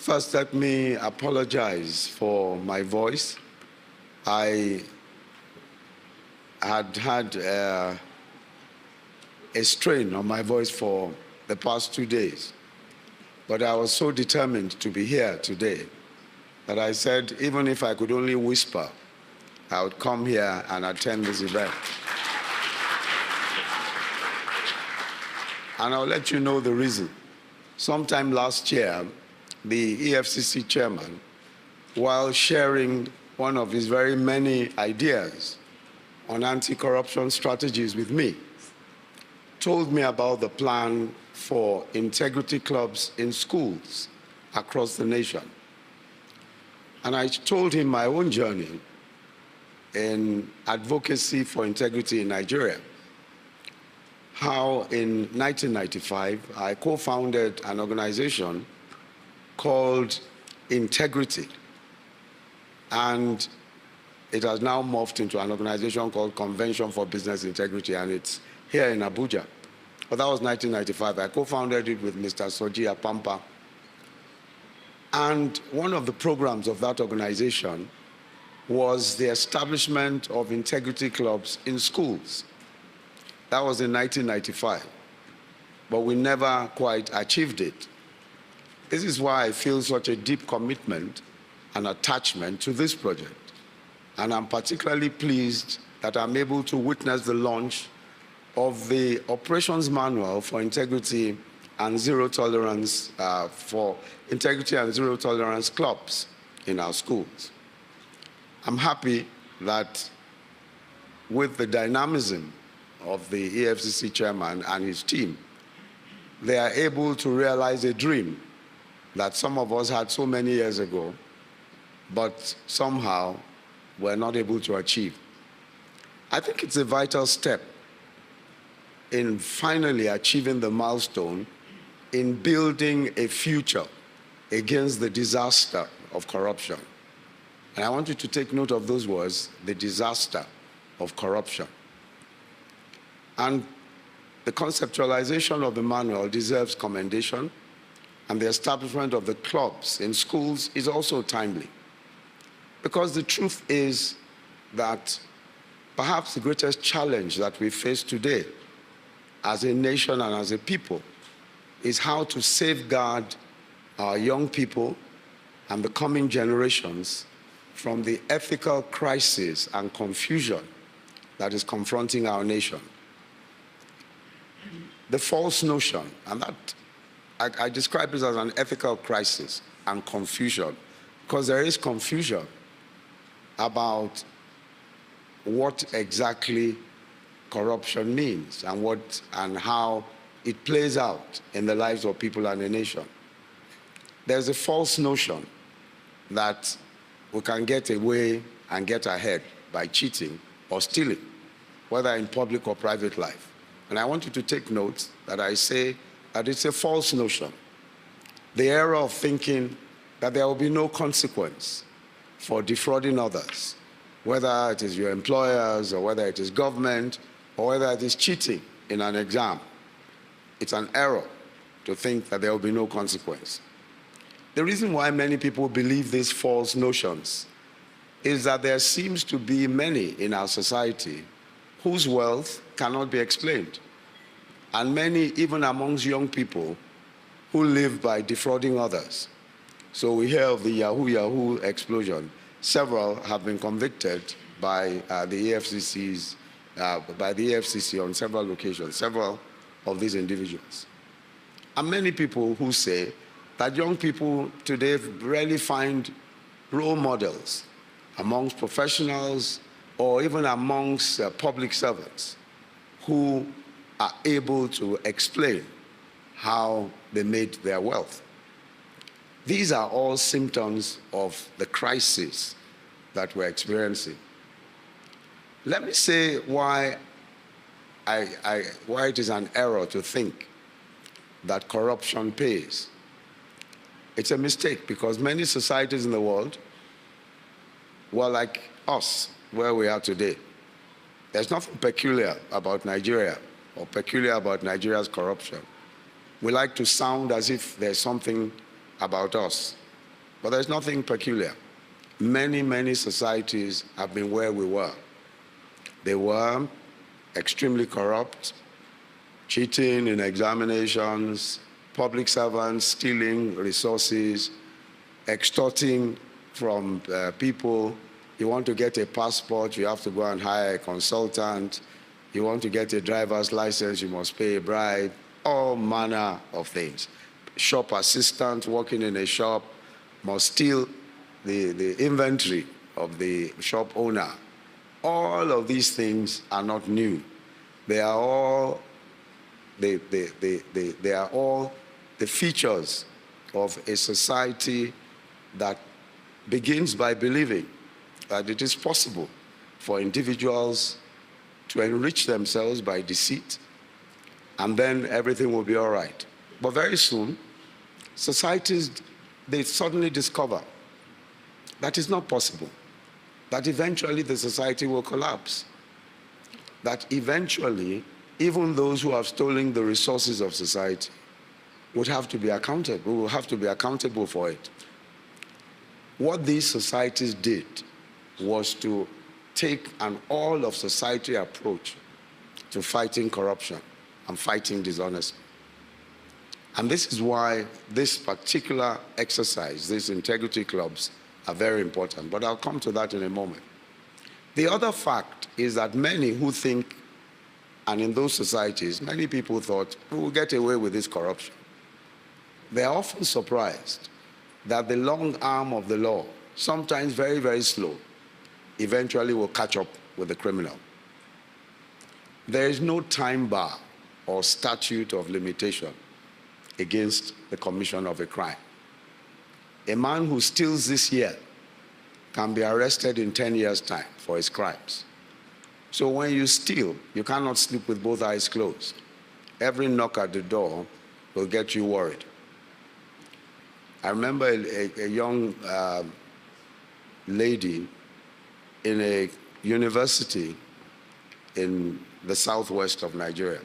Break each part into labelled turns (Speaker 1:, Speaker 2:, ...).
Speaker 1: First, let me apologize for my voice. I had a strain on my voice for the past 2 days, but I was so determined to be here today that I said, even if I could only whisper, I would come here and attend this event. And I'll let you know the reason. Sometime last year, the EFCC Chairman, while sharing one of his very many ideas on anti-corruption strategies with me, told me about the plan for integrity clubs in schools across the nation. And I told him my own journey in advocacy for integrity in Nigeria. How in 1995, I co-founded an organization called Integrity. And it has now morphed into an organization called Convention for Business Integrity, and it's here in Abuja. But that was 1995. I co-founded it with Mr. Soji Apampa. And one of the programs of that organization was the establishment of integrity clubs in schools. That was in 1995, but we never quite achieved it. This is why I feel such a deep commitment and attachment to this project. And I'm particularly pleased that I'm able to witness the launch of the Operations Manual for Integrity and Zero Tolerance for Integrity and Zero Tolerance clubs in our schools. I'm happy that with the dynamism of the EFCC Chairman and his team, they are able to realize a dream that some of us had so many years ago, but somehow were not able to achieve. I think it's a vital step in finally achieving the milestone in building a future against the disaster of corruption. And I want you to take note of those words, the disaster of corruption. And the conceptualization of the manual deserves commendation, and the establishment of the clubs in schools is also timely. Because the truth is that perhaps the greatest challenge that we face today as a nation and as a people is how to safeguard our young people and the coming generations from the ethical crisis and confusion that is confronting our nation. The false notion, and that I describe this as an ethical crisis and confusion, because there is confusion about what exactly corruption means and how it plays out in the lives of people and the nation. There's a false notion that we can get away and get ahead by cheating or stealing, whether in public or private life. And I want you to take note that I say that it's a false notion. The error of thinking that there will be no consequence for defrauding others, whether it is your employers or whether it is government or whether it is cheating in an exam. It's an error to think that there will be no consequence. The reason why many people believe these false notions is that there seems to be many in our society whose wealth cannot be explained, and many even amongst young people who live by defrauding others. So we hear of the Yahoo explosion. Several have been convicted by the EFCC on several occasions, several of these individuals. And many people who say that young people today rarely find role models amongst professionals or even amongst public servants who are able to explain how they made their wealth. These are all symptoms of the crisis that we're experiencing. Let me say why it is an error to think that corruption pays. It's a mistake because many societies in the world were like us, where we are today. There's nothing peculiar about Nigeria or peculiar about Nigeria's corruption. We like to sound as if there's something about us But there's nothing peculiar. Many, many societies have been where we were. They were extremely corrupt, cheating in examinations, public servants stealing resources, extorting from people. You want to get a passport, you have to go and hire a consultant. You want to get a driver's license, you must pay a bribe. All manner of things. Shop assistant working in a shop must steal the inventory of the shop owner. All of these things are not new. They are all they are all the features of a society that begins by believing that it is possible for individuals to enrich themselves by deceit, and then everything will be all right. But very soon, societies, they suddenly discover that it's not possible, that eventually the society will collapse, that eventually even those who have stolen the resources of society would have to be accountable, will have to be accountable for it. What these societies did was to take an all-of-society approach to fighting corruption and fighting dishonesty. And this is why this particular exercise, these integrity clubs, are very important. But I'll come to that in a moment. The other fact is that many who think, and in those societies, many people thought, we will get away with this corruption. They are often surprised that the long arm of the law, sometimes very, very slow, eventually will catch up with the criminal. There is no time bar or statute of limitation against the commission of a crime. A man who steals this year can be arrested in 10 years' time for his crimes. So when you steal, you cannot sleep with both eyes closed. Every knock at the door will get you worried. I remember a young lady in a university in the southwest of Nigeria.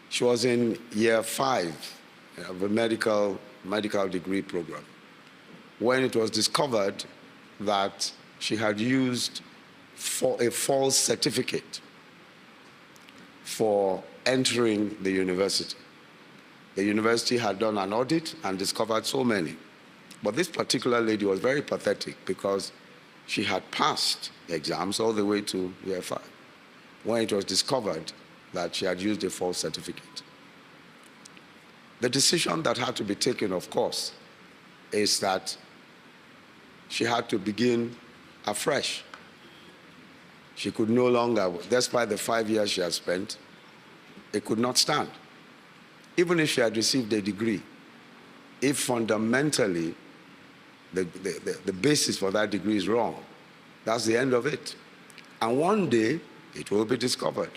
Speaker 1: She was in year 5 of a medical degree program when it was discovered that she had used a false certificate for entering the university. The university had done an audit and discovered so many. But this particular lady was very pathetic because she had passed the exams all the way to year 5 when it was discovered that she had used a false certificate. The decision that had to be taken, of course, is that she had to begin afresh. She could no longer, despite the 5 years she had spent, it could not stand. Even if she had received a degree, if fundamentally the basis for that degree is wrong, that's the end of it. And one day, it will be discovered.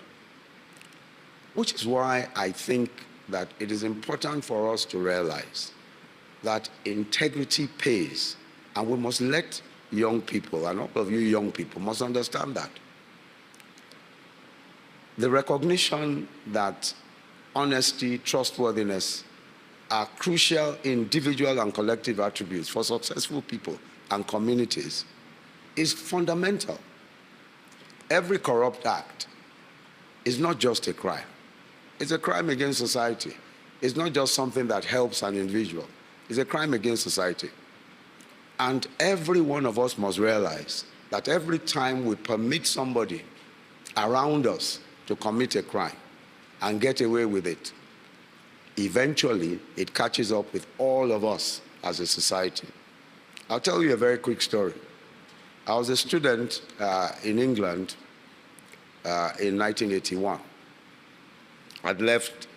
Speaker 1: Which is why I think that it is important for us to realize that integrity pays, and we must let young people, and all of you young people must understand that. The recognition that honesty, trustworthiness are crucial individual and collective attributes for successful people and communities is fundamental. Every corrupt act is not just a crime. It's a crime against society. It's not just something that helps an individual. It's a crime against society. And every one of us must realize that every time we permit somebody around us to commit a crime and get away with it, eventually it catches up with all of us as a society. I'll tell you a very quick story. I was a student in England in 1981. I'd left,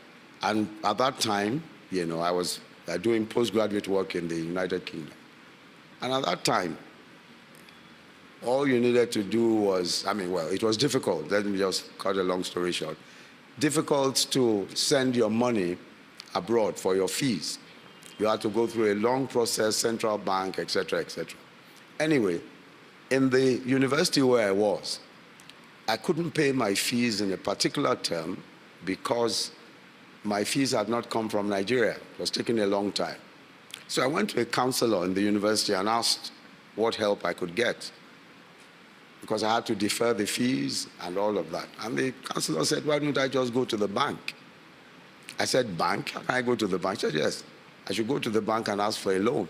Speaker 1: and at that time, I was doing postgraduate work in the United Kingdom. And at that time, all you needed to do was, it was difficult. Let me just cut a long story short. Difficult to send your money abroad for your fees. You had to go through a long process, central bank, etc., etc. Anyway, in the university where I was, I couldn't pay my fees in a particular term because my fees had not come from Nigeria. It was taking a long time. So I went to a counselor in the university and asked what help I could get, because I had to defer the fees and all of that. And the counselor said, why don't I just go to the bank? I said, bank? How can I go to the bank? She said, yes, I should go to the bank and ask for a loan.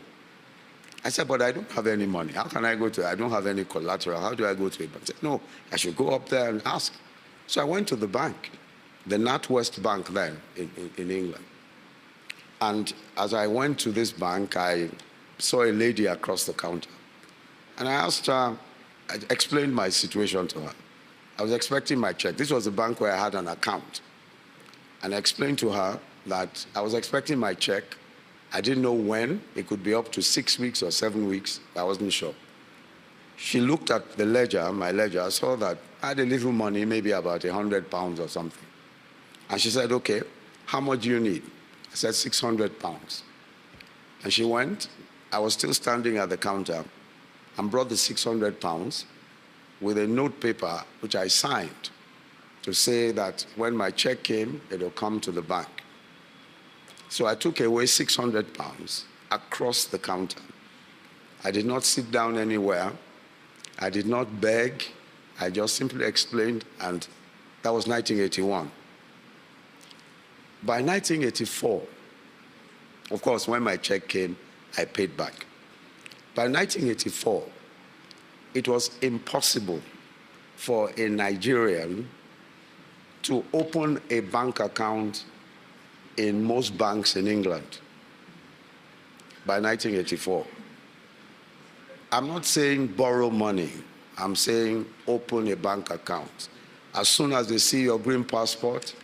Speaker 1: I said, but I don't have any money. How can I go to, I don't have any collateral. How do I go to a bank? She said, no, I should go up there and ask. So I went to the bank, the NatWest Bank then in England. And as I went to this bank, I saw a lady across the counter. And I asked her, I explained my situation to her. I was expecting my check. This was the bank where I had an account. And I explained to her that I was expecting my check. I didn't know when. It could be up to 6 weeks or 7 weeks. I wasn't sure. She looked at the ledger, my ledger, saw that I had a little money, maybe about £100 or something. And she said, okay, how much do you need? I said, £600. And she went. I was still standing at the counter and brought the £600 with a note paper which I signed to say that when my check came, it will come to the bank. So I took away £600 across the counter. I did not sit down anywhere. I did not beg. I just simply explained, and that was 1981. By 1984, of course, when my check came, I paid back. By 1984, it was impossible for a Nigerian to open a bank account in most banks in England. By 1984. I'm not saying borrow money. I'm saying open a bank account. As soon as they see your green passport,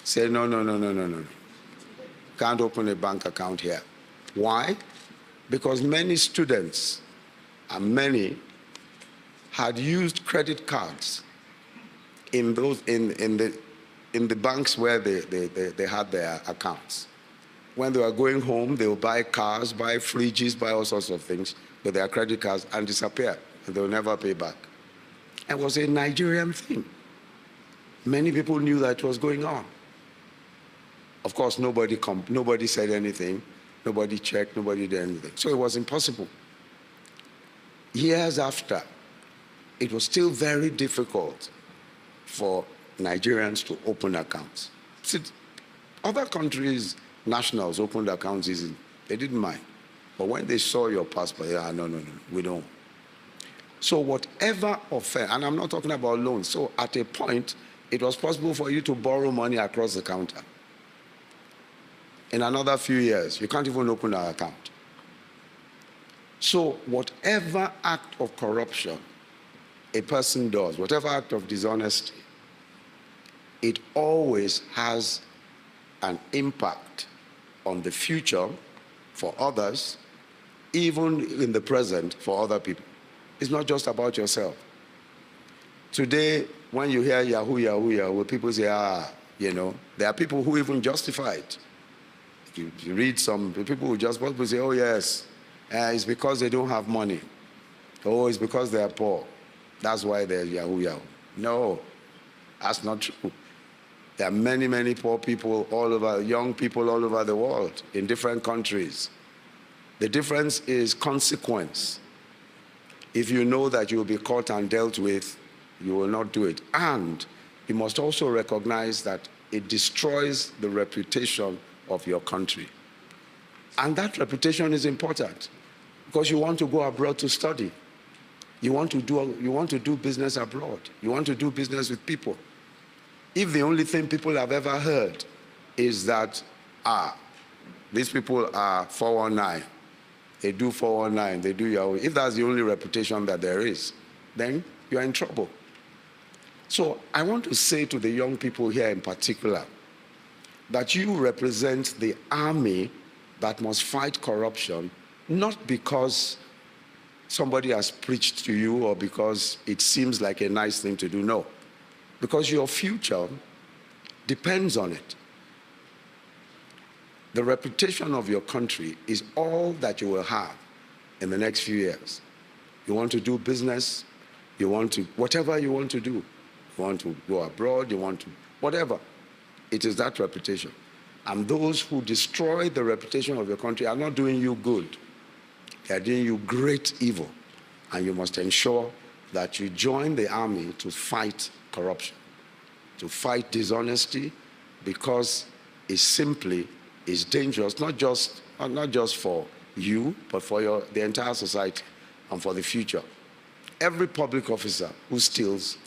Speaker 1: say, no. Can't open a bank account here. Why? Because many students, and many, had used credit cards in the banks where they had their accounts. When they were going home, they would buy cars, buy fridges, buy all sorts of things with their credit cards and disappear, and they will never pay back. It was a Nigerian thing. Many people knew that was going on. Of course, nobody said anything, nobody checked, nobody did anything. So it was impossible. Years after, it was still very difficult for Nigerians to open accounts. See, other countries' nationals opened accounts easily. They didn't mind. But when they saw your passport, no, we don't. So whatever offense, and I'm not talking about loans, so at a point, it was possible for you to borrow money across the counter. In another few years, you can't even open an account. So whatever act of corruption a person does, whatever act of dishonesty, it always has an impact on the future for others, even in the present for other people. It's not just about yourself. Today, when you hear Yahoo, Yahoo, Yahoo, people say, there are people who even justify it. You read some people who just say, oh yes, it's because they don't have money. Oh, it's because they are poor. That's why they're Yahoo, Yahoo. No, that's not true. There are many, many poor people all over, young people all over the world, in different countries. The difference is consequence. If you know that you will be caught and dealt with, you will not do it. And you must also recognize that it destroys the reputation of your country. And that reputation is important because you want to go abroad to study. You want to do business abroad. You want to do business with people. If the only thing people have ever heard is that, these people are 419, they do 419, they do Yahoo. If that's the only reputation that there is, then you're in trouble. So I want to say to the young people here in particular, that you represent the army that must fight corruption, not because somebody has preached to you or because it seems like a nice thing to do, no. Because your future depends on it. The reputation of your country is all that you will have in the next few years. You want to do business, you want to, whatever you want to do. You want to go abroad, you want to, whatever. It is that reputation. And those who destroy the reputation of your country are not doing you good. They are doing you great evil. And you must ensure that you join the army to fight corruption, to fight dishonesty, because it simply is dangerous, not just for you, but for the entire society and for the future. Every public officer who steals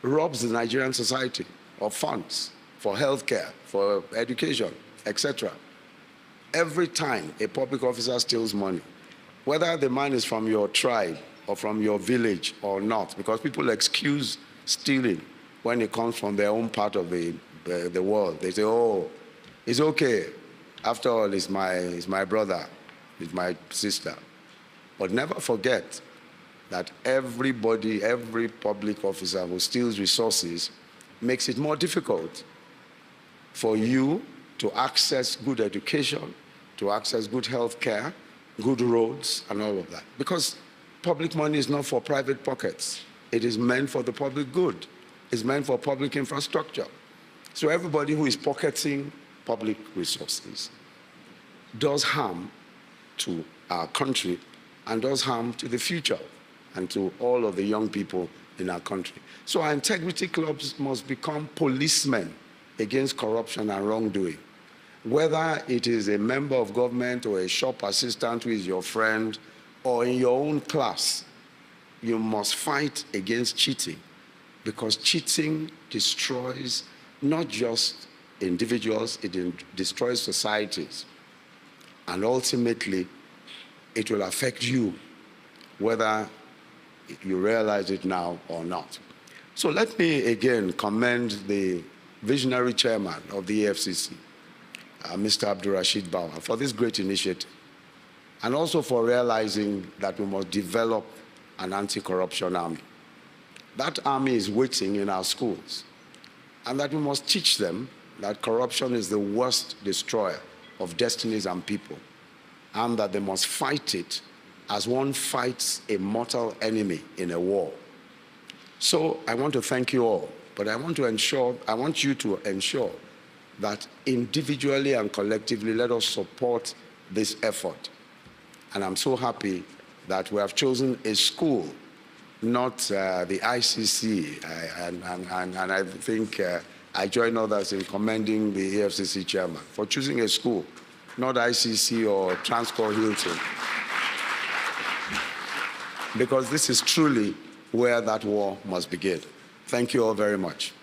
Speaker 1: robs the Nigerian society of funds for healthcare, for education, etc. Every time a public officer steals money, whether the man is from your tribe or from your village or not, because people excuse stealing when it comes from their own part of the world. They say, oh, it's okay. After all, it's my brother, it's my sister. But never forget that everybody, every public officer who steals resources makes it more difficult for you to access good education, to access good health care, good roads, and all of that. Because public money is not for private pockets. It is meant for the public good. It's meant for public infrastructure. So everybody who is pocketing public resources does harm to our country and does harm to the future and to all of the young people in our country. So our integrity clubs must become policemen against corruption and wrongdoing. Whether it is a member of government or a shop assistant who is your friend or in your own class, you must fight against cheating, because cheating destroys not just individuals, it destroys societies. And ultimately, it will affect you, whether you realize it now or not. So let me again commend the visionary chairman of the EFCC, Mr. Abdulrasheed Bawa, for this great initiative, and also for realizing that we must develop an anti-corruption army. That army is waiting in our schools, and that we must teach them that corruption is the worst destroyer of destinies and people, and that they must fight it as one fights a mortal enemy in a war. So I want to thank you all, but I want you to ensure that individually and collectively, let us support this effort. And I'm so happy that we have chosen a school, not the ICC, and I think I join others in commending the EFCC chairman for choosing a school, not ICC or Transport Hilton, because this is truly where that war must begin. Thank you all very much.